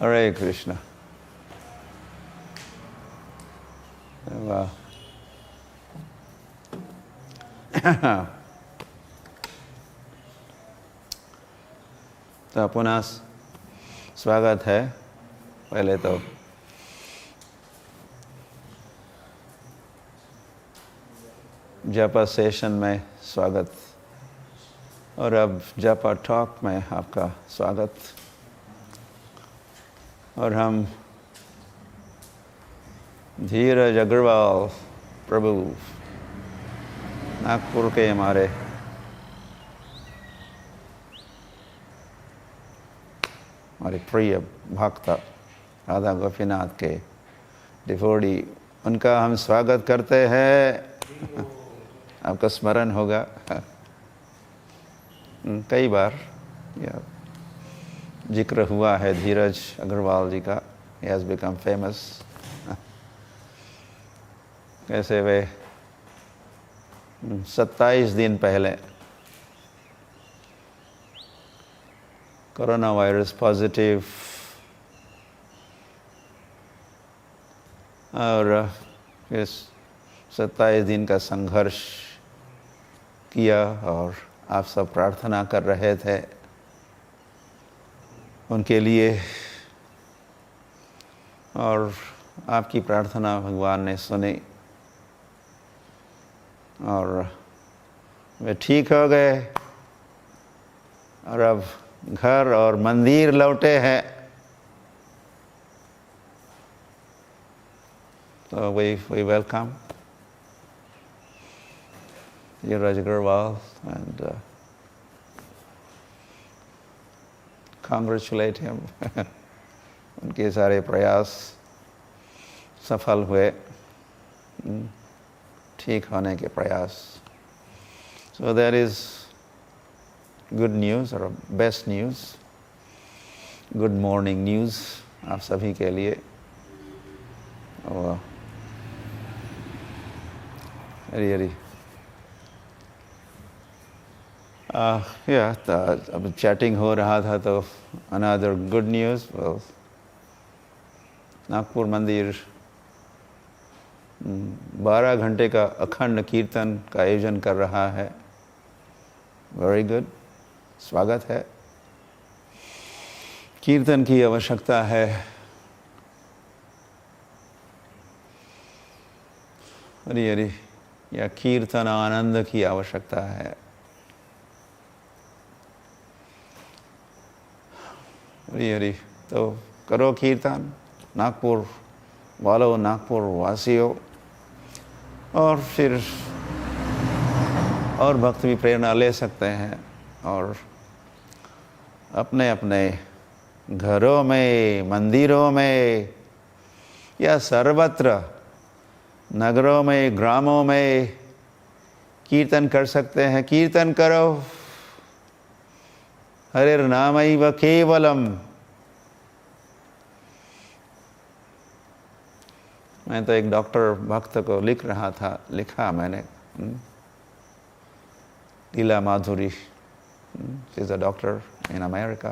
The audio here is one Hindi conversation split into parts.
हरे कृष्णा। वाह। तो पुनः स्वागत है। पहले तो जापा सेशन में स्वागत और अब जापा टॉक में आपका स्वागत। और हम धीरज अग्रवाल प्रभु नागपुर के हमारे प्रिय भक्त राधा गोपीनाथ के डिवोटी, उनका हम स्वागत करते हैं। आपका स्मरण होगा कई बार या जिक्र हुआ है धीरज अग्रवाल जी का। he has become famous। कैसे वे 27 दिन पहले कोरोना वायरस पॉजिटिव और फिर 27 दिन का संघर्ष किया और आप सब प्रार्थना कर रहे थे उनके लिए, और आपकी प्रार्थना भगवान ने सुनी और वे ठीक हो गए और अब घर और मंदिर लौटे हैं। तो we welcome Dhiraj Agarwal and congratulate him। उनके सारे प्रयास सफल हुए, ठीक होने के प्रयास। So there is good news or best news, good morning news आप सभी के लिए। और हरी अब चैटिंग हो रहा था तो another good news, नागपुर मंदिर 12 घंटे का अखंड कीर्तन का आयोजन कर रहा है। वेरी गुड, स्वागत है। कीर्तन की आवश्यकता है। हरी या कीर्तन आनंद की आवश्यकता है। हरी तो करो कीर्तन नागपुर वालों, नागपुर वासियों, और फिर और भक्त भी प्रेरणा ले सकते हैं और अपने अपने घरों में, मंदिरों में या सर्वत्र नगरों में, ग्रामों में कीर्तन कर सकते हैं। कीर्तन करो, हरिर्नामैव केवलम। मैं तो एक डॉक्टर भक्त को लिखा मैंने, Leela Madhuri, she is a doctor in America.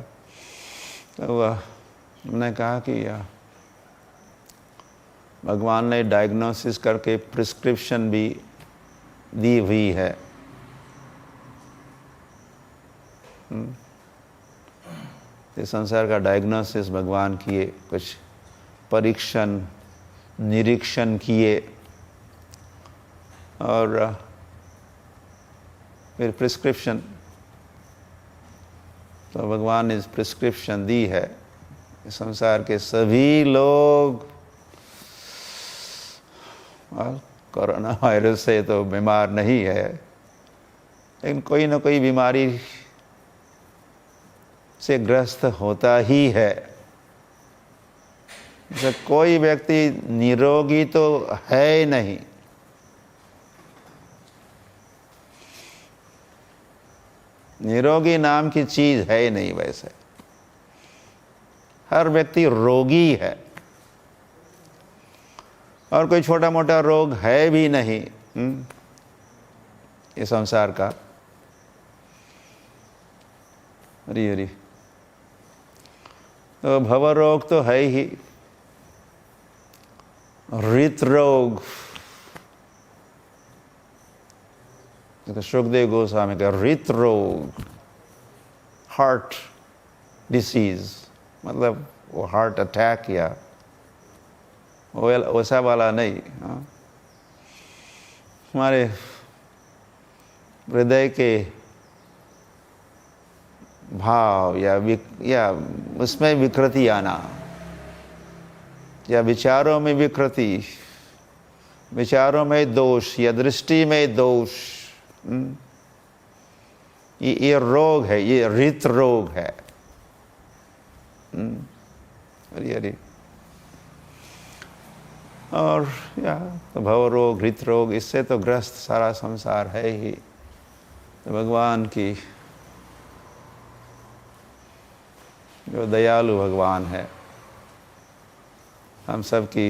तो हमने कहा कि भगवान ने डायग्नोसिस करके प्रिस्क्रिप्शन भी दी हुई है। इस संसार का डायग्नोसिस भगवान किए, कुछ परीक्षण निरीक्षण किए और फिर प्रिस्क्रिप्शन। तो भगवान ने प्रिस्क्रिप्शन दी है। इस संसार के सभी लोग कोरोना वायरस से तो बीमार नहीं है, लेकिन कोई ना कोई बीमारी से ग्रस्त होता ही है। जैसे कोई व्यक्ति निरोगी तो है ही नहीं। निरोगी नाम की चीज है ही नहीं। वैसे हर व्यक्ति रोगी है और कोई छोटा मोटा रोग है भी नहीं इस संसार का। हरी तो भव रोग तो है ही, हृत रोग, तो सुखदेव गोस्वामी का हृत रोग, हार्ट डिसीज, मतलब वो हार्ट अटैक या वैसा वाला नहीं, हाँ? हमारे हृदय के भाव या उसमें विकृति आना, या विचारों में विकृति, विचारों में दोष या दृष्टि में दोष, ये रोग है, ये हृत रोग है। हरी हरी। और या तो भव रोग, हृत रोग, इससे तो ग्रस्त सारा संसार है ही। तो भगवान की जो दयालु भगवान है, हम सब की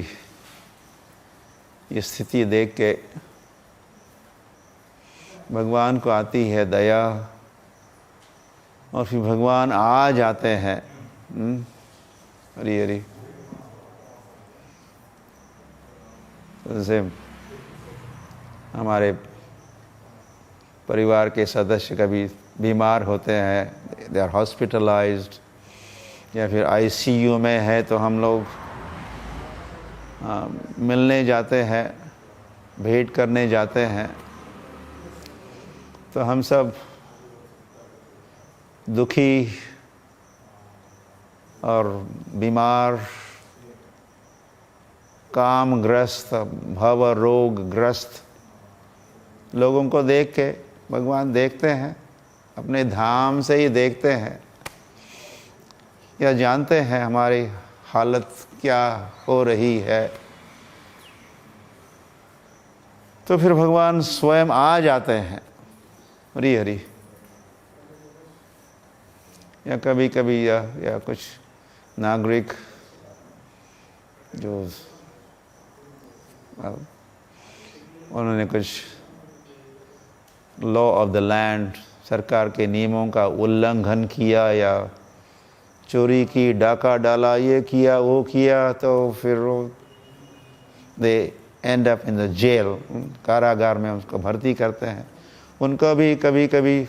ये स्थिति देख के भगवान को आती है दया, और फिर भगवान आ जाते हैं। हरी हरी। जैसे हमारे परिवार के सदस्य कभी बीमार होते हैं, दे आर हॉस्पिटलाइज्ड, या फिर आईसीयू में है, तो हम लोग मिलने जाते हैं, भेंट करने जाते हैं। तो हम सब दुखी और बीमार, कामग्रस्त, भव रोग ग्रस्त लोगों को देख के भगवान देखते हैं, अपने धाम से ही देखते हैं, या जानते हैं हमारी हालत क्या हो रही है। तो फिर भगवान स्वयं आ जाते हैं। हरी हरी। या कभी कभी या कुछ नागरिक जो उन्होंने कुछ लॉ ऑफ द लैंड, सरकार के नियमों का उल्लंघन किया, या चोरी की, डाका डाला, ये किया वो किया, तो फिर they end up in the jail, कारागार में उसको भर्ती करते हैं। उनको भी कभी कभी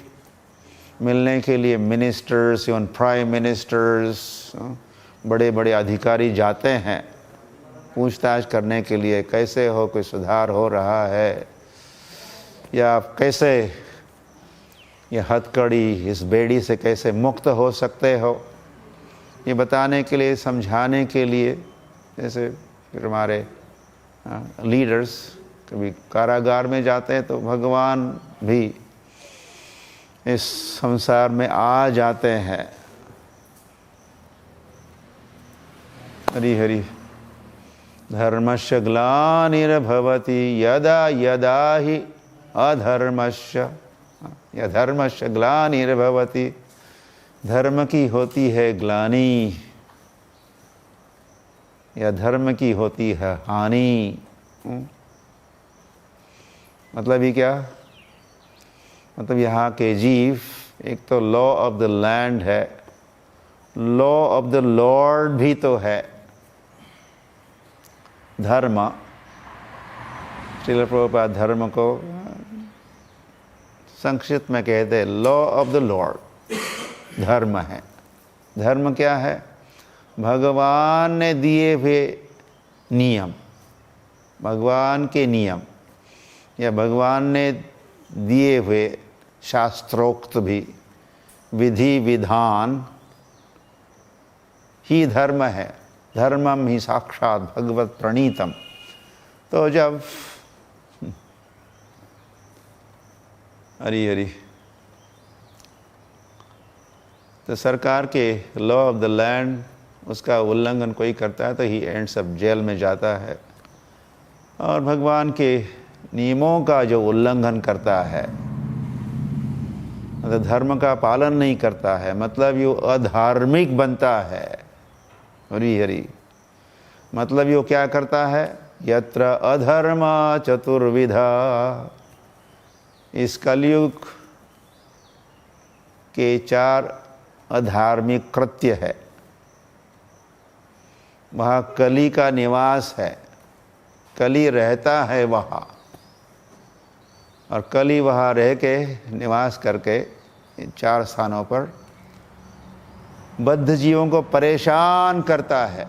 मिलने के लिए मिनिस्टर्स, इवन प्राइम मिनिस्टर्स, बड़े बड़े अधिकारी जाते हैं पूछताछ करने के लिए, कैसे हो, कोई सुधार हो रहा है, या आप कैसे ये हथकड़ी, इस बेड़ी से कैसे मुक्त हो सकते हो, ये बताने के लिए, समझाने के लिए। जैसे फिर हमारे लीडर्स कभी कारागार में जाते हैं, तो भगवान भी इस संसार में आ जाते हैं। हरि हरि। धर्मस्य ग्लानिर्भवति यदा यदा हि अधर्मस्य, या धर्मस्य ग्लानिर्भवति, धर्म की होती है ग्लानि, या धर्म की होती है हानि। मतलब ये क्या? मतलब यहाँ के जीव, एक तो लॉ ऑफ द लैंड है, लॉ ऑफ द लॉर्ड भी तो है धर्म। श्रील प्रभुपाद धर्म को संक्षिप्त में कहते हैं लॉ ऑफ द लॉर्ड, धर्म है। धर्म क्या है? भगवान ने दिए हुए नियम, भगवान के नियम, या भगवान ने दिए हुए शास्त्रोक्त भी विधि विधान ही धर्म है। धर्मम ही साक्षात भगवत प्रणीतम। तो जब हरी हरी, तो सरकार के लॉ ऑफ द लैंड, उसका उल्लंघन कोई करता है तो ही एंड्स अप जेल में जाता है। और भगवान के नियमों का जो उल्लंघन करता है, मतलब धर्म का पालन नहीं करता है, मतलब यो अधार्मिक बनता है। हरी हरी। मतलब यो क्या करता है? यत्र अधर्म चतुर्विधा, इस कलयुग के 4 अधार्मिक कृत्य है। वहाँ कली का निवास है, कली रहता है वहाँ, और कली वहाँ रह के निवास करके इन 4 स्थानों पर बद्ध जीवों को परेशान करता है।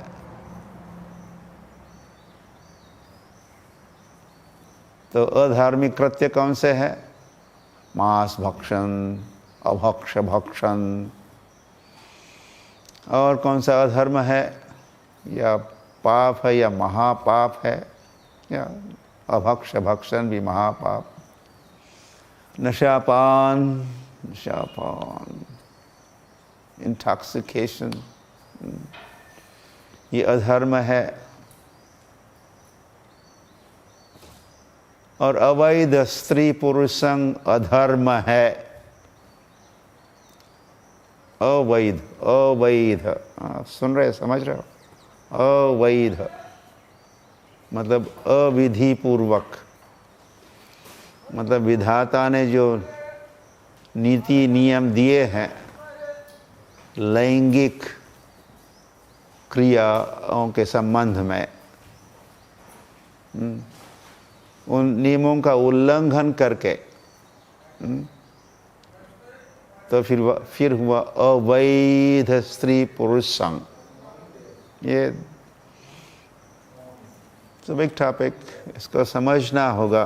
तो अधार्मिक कृत्य कौन से हैं? मांस भक्षण, अभक्ष भक्षण, और कौन सा अधर्म है, या पाप है या महापाप है, या अभक्ष भक्षण भी महापाप। नशापान, इंटॉक्सिकेशन, ये अधर्म है। और अवैध स्त्री पुरुष संग अधर्म है। अवैध, अवैध, सुन रहे, समझ रहे हो? अवैध मतलब अविधि पूर्वक, मतलब विधाता ने जो नीति नियम दिए हैं लैंगिक क्रियाओं के संबंध में, उन नियमों का उल्लंघन करके तो फिर हुआ अवैध स्त्री पुरुष संग। ये तो बिग टॉपिक, इसको समझना होगा।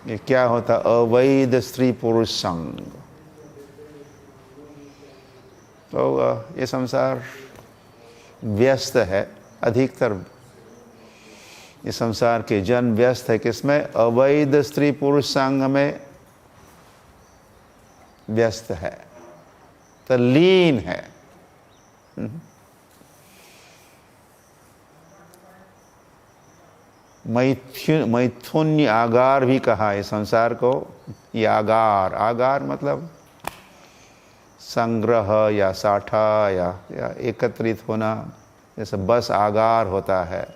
ये क्या होता अवैध स्त्री पुरुष संग? तो ये संसार व्यस्त है, अधिकतर ये संसार के जन व्यस्त है किसमें? अवैध स्त्री पुरुष संग में व्यस्त है, तल्लीन है। मैथुन्य आगार भी कहा है संसार को। ये आगार, आगार मतलब संग्रह या साठा या एकत्रित होना। जैसे बस आगार होता है,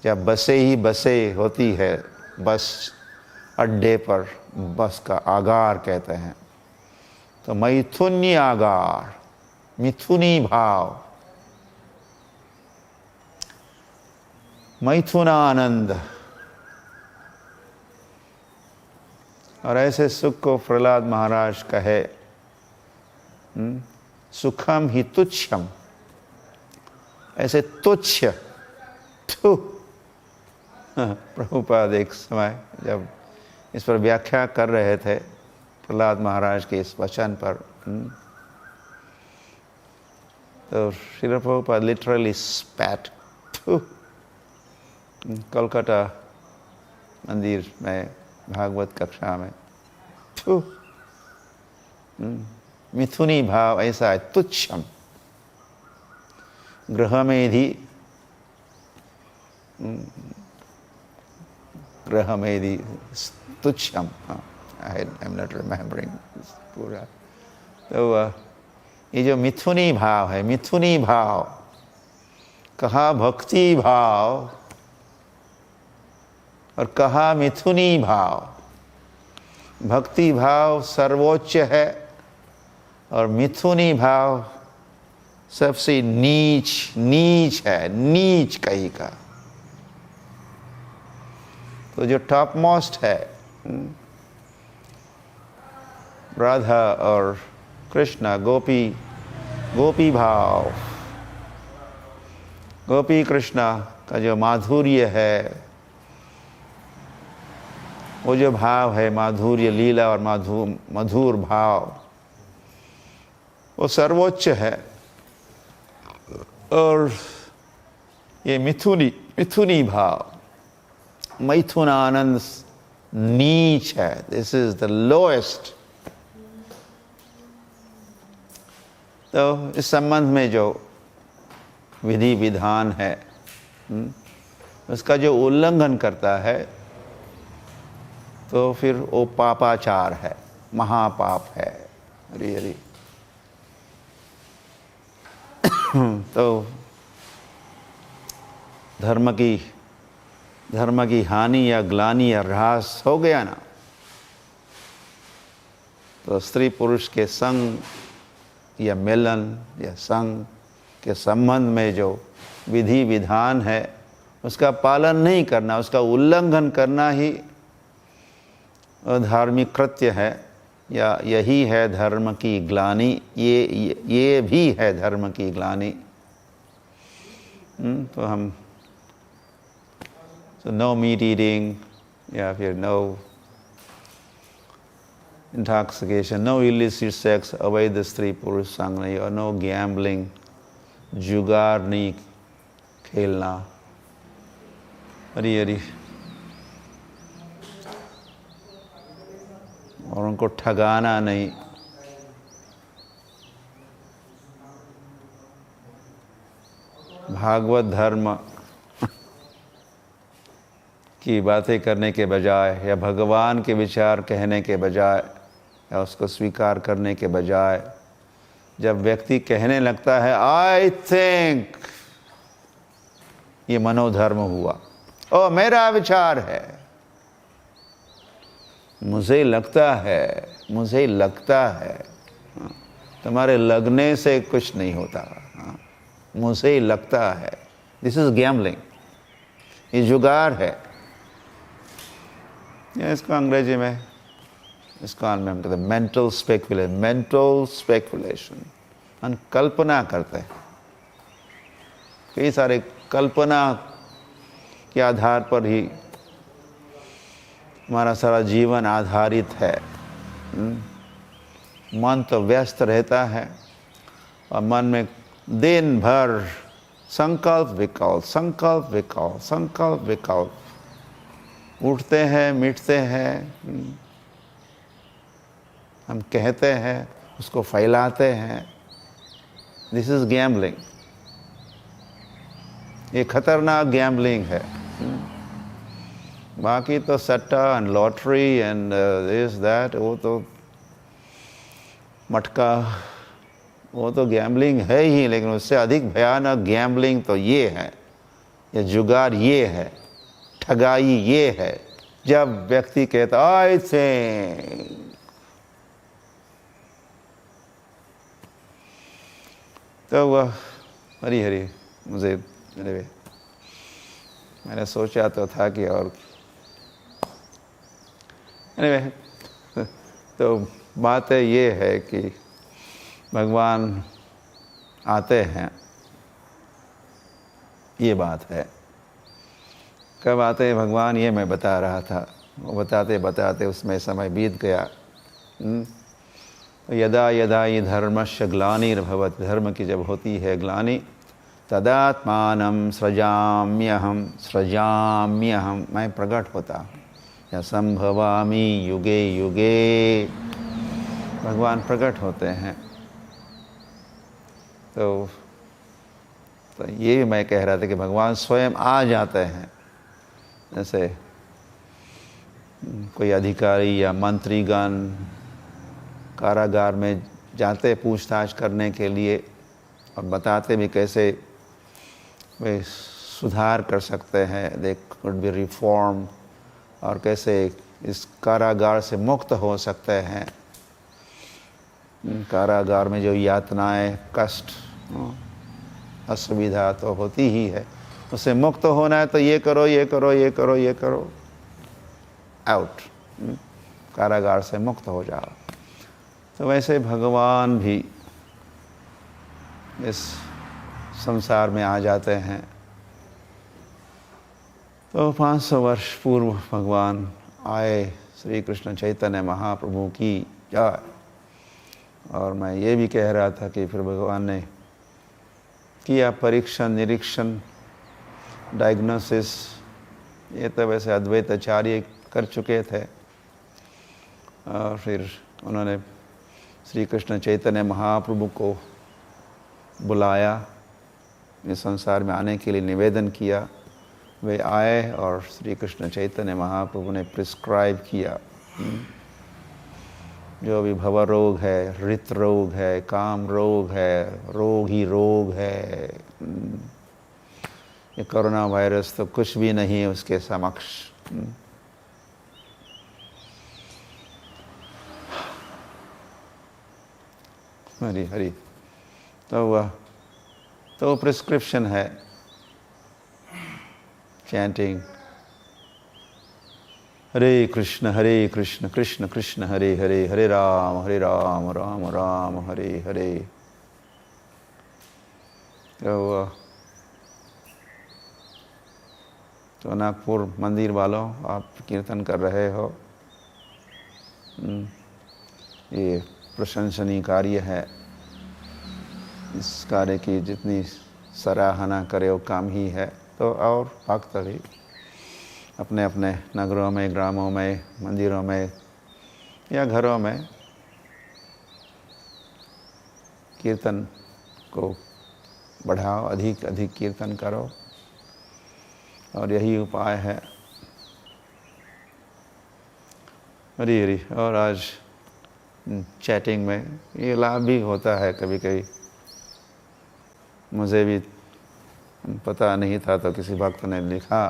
या बसें ही बसें होती है, बस अड्डे पर बस का आगार कहते हैं। तो मैथुन्य आगार, मिथुनी भाव, मैथुनानंद। और ऐसे सुख को प्रहलाद महाराज कहे सुखम ही तुच्छम, ऐसे तुच्छ। प्रभुपाद एक समय जब इस पर व्याख्या कर रहे थे प्रहलाद महाराज के इस वचन पर, तो श्रील प्रभुपाद लिटरली स्पैट। कोलकाता मंदिर में भागवत कक्षा में मिथुनी भाव ऐसा है, तुच्छम। ग्रहमेधि, ग्रहमेधि तुच्छम। आई एम नॉट रिमेम्बरिंग पूरा। तो ये जो मिथुनी भाव है, मिथुनी भाव कहा भक्ति भाव और कहा मिथुनी भाव। भक्ति भाव सर्वोच्च है और मिथुनी भाव सबसे नीच है, नीच कहीं का। तो जो टॉप मोस्ट है राधा और कृष्ण, गोपी भाव, गोपी कृष्णा का जो माधुर्य है, वो जो भाव है माधुर्य लीला और मधुर भाव, वो सर्वोच्च है। और ये मिथुनी भाव, मैथुनानंद नीच है। This is the lowest. तो इस संबंध में जो विधि विधान है उसका जो उल्लंघन करता है तो फिर वो पापाचार है, महापाप है रियली। तो धर्म की हानि या ग्लानि या ह्रास हो गया ना, तो स्त्री पुरुष के संग या मिलन या संग के संबंध में जो विधि विधान है उसका पालन नहीं करना, उसका उल्लंघन करना ही धार्मिक कृत्य है, या यही है धर्म की ग्लानि, ये भी है धर्म की ग्लानि। तो हम नो मीट ईटिंग, या फिर no intoxication, no illicit sex, अवैध स्त्री पुरुष संग नहीं, और नो गैम्बलिंग, जुगार नहीं खेलना, हरी हरी, और उनको ठगाना नहीं। भागवत धर्म की बातें करने के बजाय, या भगवान के विचार कहने के बजाय, या उसको स्वीकार करने के बजाय, जब व्यक्ति कहने लगता है आई थिंक, ये मनोधर्म हुआ। ओ मेरा विचार है, मुझे लगता है, मुझे लगता है। तुम्हारे लगने से कुछ नहीं होता। मुझे लगता है, दिस इज गैम्बलिंग, ये जुगार है। इसको अंग्रेजी में, इसको हम कहते हैं मेंटल स्पेकुलेशन, मेंटल स्पेकुलेशन। हम कल्पना करते हैं, कई सारे कल्पना के आधार पर ही हमारा सारा जीवन आधारित है। मन तो व्यस्त रहता है और मन में दिन भर संकल्प विकल्प, संकल्प विकल्प, संकल्प विकल्प उठते हैं, मिटते हैं। हम कहते हैं, उसको फैलाते हैं। दिस इज गैम्बलिंग, ये खतरनाक गैम्बलिंग है। बाकी तो सट्टा and lottery and this that, वो तो मटका, वो तो गैम्बलिंग है ही, लेकिन उससे अधिक भयानक गैम्बलिंग तो ये है, ये जुगार ये है, ठगाई ये है। जब व्यक्ति कहता आई थिंक, तो वह हरी हरी, मुझे मैंने सोचा तो था कि और anyway, तो बात ये है कि भगवान आते हैं, ये बात है। कब आते हैं भगवान, ये मैं बता रहा था। वो बताते बताते उसमें समय बीत गया। यदा यदा ये धर्मस्य ग्लानिर्भवति, धर्म की जब होती है ग्लानि, तदात्मानं सृजाम्यहं, सृजाम्यहं, मैं प्रकट होता हूँ। या संभवामि युगे युगे, भगवान प्रकट होते हैं। तो ये भी मैं कह रहा था कि भगवान स्वयं आ जाते हैं। जैसे कोई अधिकारी या मंत्रीगण कारागार में जाते पूछताछ करने के लिए, और बताते भी कैसे वे सुधार कर सकते हैं, दे कुड बी रिफॉर्म, और कैसे इस कारागार से मुक्त हो सकते हैं। कारागार में जो यातनाएं, कष्ट, असुविधा तो होती ही है, उससे मुक्त होना है तो ये करो, ये करो, ये करो, ये करो, आउट, कारागार से मुक्त हो जाओ। तो वैसे भगवान भी इस संसार में आ जाते हैं। तो 500 वर्ष पूर्व भगवान आए, श्री कृष्ण चैतन्य महाप्रभु की जय। और मैं ये भी कह रहा था कि फिर भगवान ने किया परीक्षण, निरीक्षण, डायग्नोसिस, ये तो वैसे अद्वैत आचार्य कर चुके थे। और फिर उन्होंने श्री कृष्ण चैतन्य महाप्रभु को बुलाया, इस संसार में आने के लिए निवेदन किया। वे आए और श्री कृष्ण चैतन्य महाप्रभु ने प्रिस्क्राइब किया, जो भी भव रोग है, रित रोग है, काम रोग है, रोग ही रोग है, ये कोरोना वायरस तो कुछ भी नहीं है उसके समक्ष। हरी हरी। तो तो प्रिस्क्रिप्शन है चैंटिंग हरे कृष्ण कृष्ण कृष्ण हरे हरे, हरे राम राम राम हरे हरे। तो नागपुर मंदिर वालों, आप कीर्तन कर रहे हो, ये प्रशंसनीय कार्य है। इस कार्य की जितनी सराहना करे वो काम ही है। तो और भक्त भी अपने अपने नगरों में, ग्रामों में, मंदिरों में या घरों में कीर्तन को बढ़ाओ, अधिक अधिक कीर्तन करो, और यही उपाय है। हरी हरी। और आज चैटिंग में ये लाभ भी होता है कभी कभी, मुझे भी पता नहीं था तो किसी भक्त ने लिखा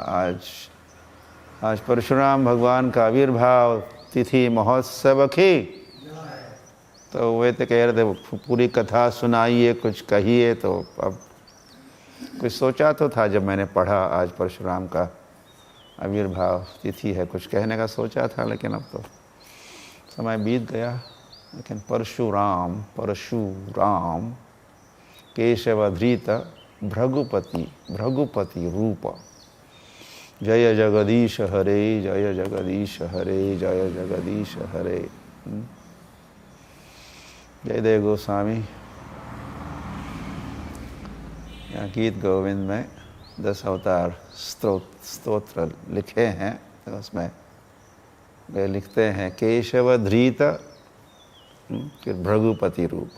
आज परशुराम भगवान का आविर्भाव तिथि महोत्सव की। तो वे तो कह रहे थे पूरी कथा सुनाइए, कुछ कहिए। तो अब कुछ सोचा तो था जब मैंने पढ़ा आज परशुराम का आविर्भाव तिथि है, कुछ कहने का सोचा था, लेकिन अब तो समय बीत गया। लेकिन परशुराम केशवधृत भृगुपति रूप, जय जगदीश हरे, जय जगदीश हरे, जय जगदीश हरे। जयदेव गोस्वामी यहाँ गीत गोविंद में 10 अवतार स्तोत्र लिखे हैं। तो उसमें वे लिखते हैं केशवधृत भृगुपति रूप।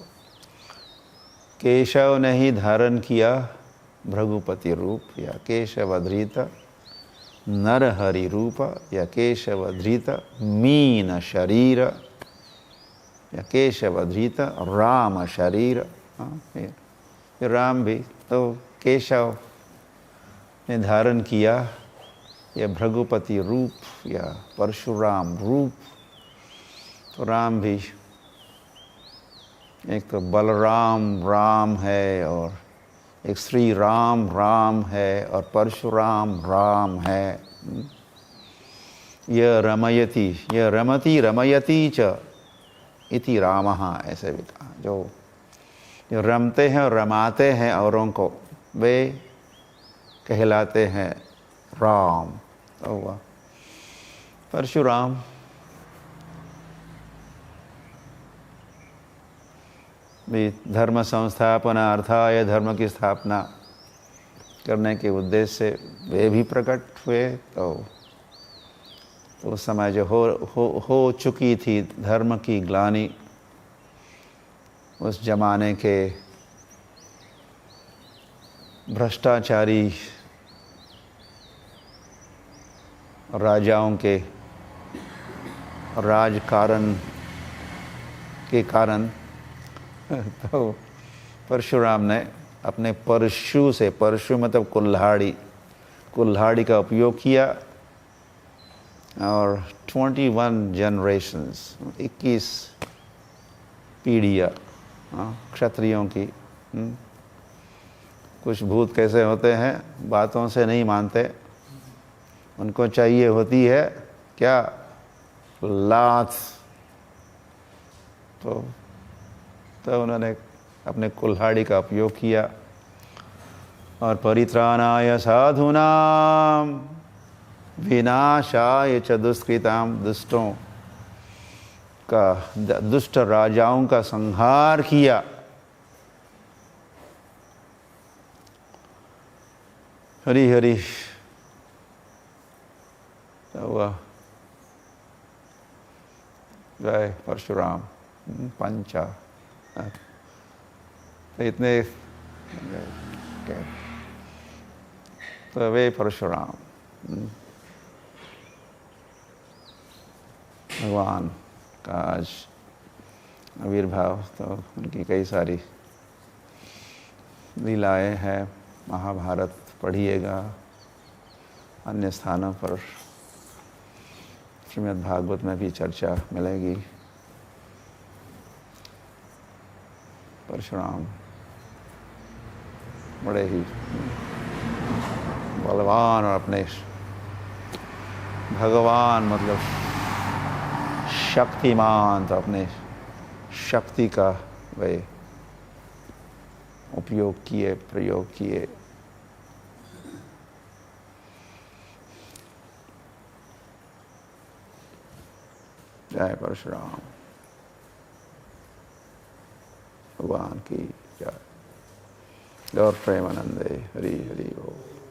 केशव ने ही धारण किया भृगुपति रूप, या केशवधृत नरहरि रूप, या केशवधृत मीन शरीर, या केशवधृत राम शरीर। राम भी तो केशव ने धारण किया, या भृगुपति रूप या परशुराम रूप। तो राम भी एक तो बलराम राम है, और एक श्री राम राम है, और परशुराम राम है। यह रमयति, यह रमति रमयति च इति रामः, ऐसे भी कहा। जो रमते हैं और रमाते हैं औरों को, वे कहलाते हैं राम। तो वह परशुराम भी धर्म संस्थापनार्थाय, धर्म की स्थापना करने के उद्देश्य से वे भी प्रकट हुए। तो उस समय जो हो चुकी थी धर्म की ग्लानि, उस जमाने के भ्रष्टाचारी राजाओं के राजकारण के कारण, तो परशुराम ने अपने परशु से, परशु मतलब कुल्हाड़ी का उपयोग किया, और 21 जनरेशंस, 21 पीढ़ियाँ क्षत्रियों की। कुछ भूत कैसे होते हैं, बातों से नहीं मानते, उनको चाहिए होती है क्या, लात। तो उन्होंने अपने कुल्हाड़ी का उपयोग किया, और परित्राणाय साधूनां विनाशाय च दुष्कृतां, दुष्टों का, दुष्ट राजाओं का संहार किया। हरि हरि। जय परशुराम पंचा। तो इतने तो वे परशुराम भगवान का आज आविर्भाव। तो उनकी कई सारी लीलाएं हैं, महाभारत पढ़िएगा, अन्य स्थानों पर श्रीमद् भागवत में भी चर्चा मिलेगी। परशुराम बड़े ही बलवान और अपने भगवान मतलब शक्तिमान, तो अपने शक्ति का वे उपयोग किए, प्रयोग किए। जय परशुराम भगवान की जय। और प्रेमानंदे हरि हरि बोल।